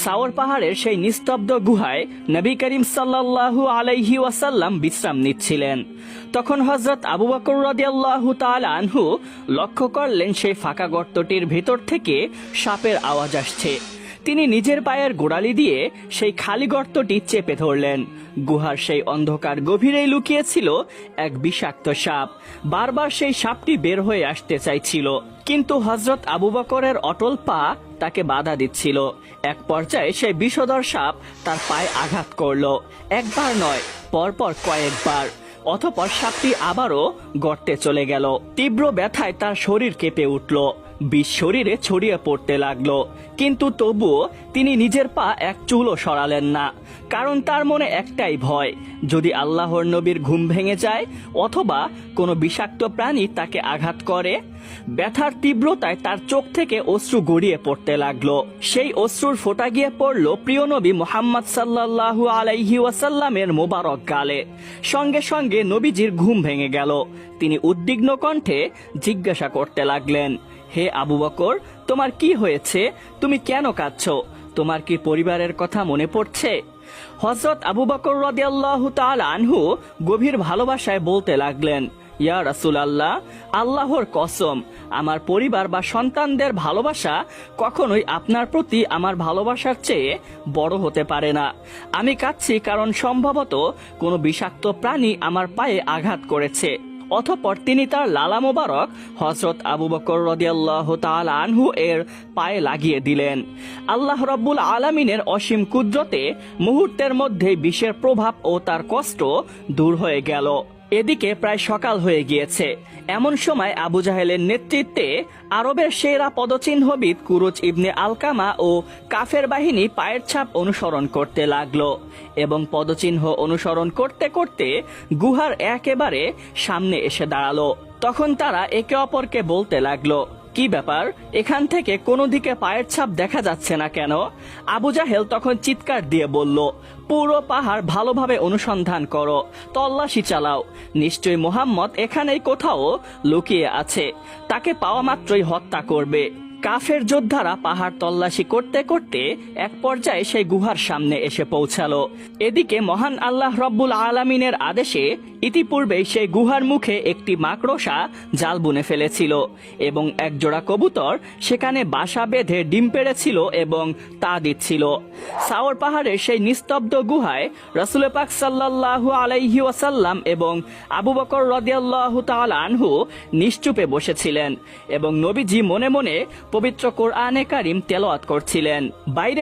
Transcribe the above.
সাওর পাহাড়ের সেই নিস্তব্ধ গুহায় নবী করিম সাল্লাল্লাহু আলাইহি ওয়াসাল্লাম বিশ্রাম নিচ্ছিলেন। তখন হযরত আবু বকর রাদিয়াল্লাহু তাআলা আনহু লক্ষ্য করলেন সেই ফাঁকা গর্তটির ভেতর থেকে সাপের আওয়াজ আসছে। তিনি নিজের পায়ের গোড়ালি দিয়ে সেই খালি গর্তটি চেপে ধরলেন। গুহার সেই অন্ধকার গভীরেই লুকিয়েছিল এক বিষাক্ত সাপ। বারবার সেই সাপটি বের হয়ে আসতে চাইছিল, কিন্তু হযরত আবু বকরের অটল পা তাকে বাধা দিচ্ছিল। এক পর্যায়ে সেই বিষধর সাপ তার পায়ে আঘাত করলো, একবার নয়, পরপর কয়েকবার। অতঃপর সাপটি আবারও গর্তে চলে গেল। তীব্র ব্যথায় তার শরীর কেঁপে উঠল, বিষ শরীরে ছড়িয়ে পড়তে লাগলো। কিন্তু তবুও তিনি নিজের পা এক চুলও সরালেন না, কারণ তার মনে একটাই ভয়, যদি আল্লাহর নবীর ঘুম ভেঙে যায় অথবা কোনো বিষাক্ত প্রাণী তাকে আঘাত করে। ব্যথার তীব্রতায় তার চোখ থেকে অশ্রু গড়িয়ে পড়তে লাগলো। সেই অশ্রুর ফোঁটা গিয়ে পড়ল প্রিয় নবী মুহাম্মদ সাল্লাল্লাহু আলাইহি ওয়াসাল্লামের মোবারক গালে। সঙ্গে সঙ্গে নবীজির ঘুম ভেঙে গেল। তিনি উদ্বিগ্ন কণ্ঠে জিজ্ঞাসা করতে লাগলেন, হে আবু বকর, তোমার কি হয়েছে? তুমি কেন কাঁদছো? তোমার কি পরিবারের কথা মনে পড়ছে? হযরত আবু বকর রাদিয়াল্লাহু তাআলা আনহু গভীর ভালোবাসায় বলতে লাগলেন, ইয়া রাসূলুল্লাহ, আল্লাহর কসম, আমার পরিবার বা সন্তানদের ভালোবাসা কখনোই আপনার প্রতি আমার ভালোবাসার চেয়ে বড় হতে পারে না। আমি কাঁদছি কারণ সম্ভবত কোনো বিষাক্ত প্রাণী আমার পায়ে আঘাত করেছে। অতঃপর তিনি তার লালা মোবারক হযরত আবু বকর রাদিয়াল্লাহু তাআলা আনহু এর পায়ে লাগিয়ে দিলেন। আল্লাহ রাব্বুল আলামিনের অসীম কুদরতে মুহূর্তের মধ্যেই বিষের প্রভাব ও তার কষ্ট দূর হয়ে গেল। এদিকে প্রায় সকাল হয়ে গিয়েছে। এমন সময় আবু জাহেলের নেতৃত্বে আরবের সেরা পদচিহ্নবিদ কুরুজ ইবনে আলকামা ও কাফের বাহিনী পায়ের ছাপ অনুসরণ করতে লাগলো এবং পদচিহ্ন অনুসরণ করতে করতে গুহার একেবারে সামনে এসে দাঁড়ালো। তখন তারা একে অপরকে বলতে লাগলো, কি ব্যাপার, এখান থেকে কোনো দিকে পায়ের ছাপ দেখা যাচ্ছে না কেন? আবু জাহেল তখন চিৎকার দিয়ে বলল, পুরো পাহাড় ভালোভাবে অনুসন্ধান করো, তল্লাশি চালাও, নিশ্চয়ই মুহাম্মদ এখানেই কোথাও লুকিয়ে আছে, তাকে পাওয়া মাত্রই হত্যা করবে। কাফের যোদ্ধারা পাহাড় তল্লাশি করতে করতে এক পর্যায়ে সেই গুহার সামনে এসে পৌঁছালো। এদিকে মহান আল্লাহ রব্বুল আলামিনের আদেশে ইতিপূর্বেই সেই গুহার মুখে একটি মাকড়সা জাল বুনে ফেলেছিল এবং এক জোড়া কবুতর সেখানে বাসা বেঁধে ডিম পেড়েছিল এবং তা দিচ্ছিল। সাওর পাহাড়ের সেই নিস্তব্ধ গুহায় রাসূল পাক সাল্লাল্লাহু আলাইহি ওয়াসাল্লাম এবং আবু বকর রাদিয়াল্লাহু তাআলা আনহু নিশ্চুপে বসেছিলেন এবং নবীজি মনে মনে পবিত্র কোরআনে কারীম তেলাওয়াত করছিলেন। বাইরে